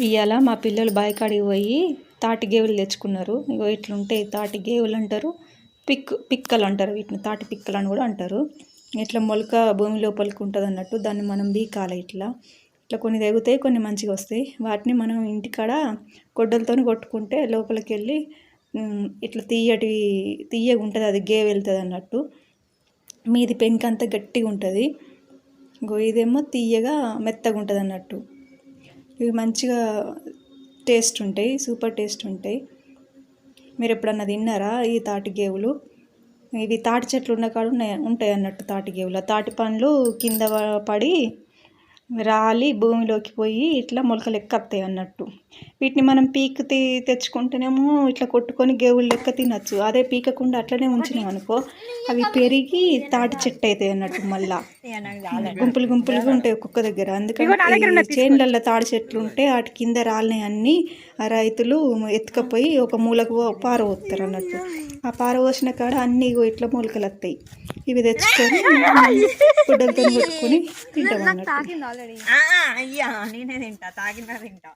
ఇవాళ మా పిల్లలు బాయికాడికి పోయి తాటి గేవులు తెచ్చుకున్నారు. ఇగో ఇట్లుంటాయి తాటి గేవులు అంటారు, పిక్కలు అంటారు. వీటిని తాటి పిక్కలు అని కూడా అంటారు. ఇట్లా మొలక భూమి లోపలికి ఉంటుంది అన్నట్టు. దాన్ని మనం బీకాలి. ఇట్లా కొన్ని తెగుతాయి, కొన్ని మంచిగా వస్తాయి. వాటిని మనం ఇంటికాడ గొడ్డలతో కొట్టుకుంటే లోపలికి వెళ్ళి ఇట్లా తీయగా ఉంటుంది. అది గేవు వెళ్తుంది అన్నట్టు. మీది పెంక అంతా గట్టిగా ఉంటుంది. ఇదేమో తీయగా మెత్తగా ఉంటుంది అన్నట్టు. ఇవి మంచిగా టేస్ట్ ఉంటాయి, సూపర్ టేస్ట్ ఉంటాయి. మీరు ఎప్పుడన్నా తిన్నారా ఈ తాటి గేవులు? ఇవి తాటి చెట్లు ఉన్న కాడ ఉంటాయి అన్నట్టు. తాటి గేవులు, తాటి పండ్లు కింద పడి రాలి భూమిలోకి పోయి ఇట్లా మొలకలు లెక్క వస్తాయి అన్నట్టు. వీటిని మనం తెచ్చుకుంటేనేమో ఇట్లా కొట్టుకొని గేవులు లెక్క తినచ్చు. అదే పీకకుండా అట్లనే ఉంచినాం అనుకో, అవి పెరిగి తాటి చెట్టు అవుతాయి అన్నట్టు. మళ్ళా గుంపులు గుంపులుగా ఉంటాయి ఒక్కొక్క దగ్గర. అందుకని చేనులలో తాడి చెట్లు ఉంటే వాటి కింద రాలినాయి అన్నీ రైతులు ఎత్తుకపోయి ఒక మూలకు పారబోస్తారు అన్నట్టు. ఆ పారబోసిన కాడ అన్నీ ఇట్లా మొలకలు వస్తాయి. ఇవి తెచ్చుకొని గుడ్డలతో కొట్టుకొని తింటాం అన్నట్టు. అయ్యా నేనే తింటా, తాగినా తింటా.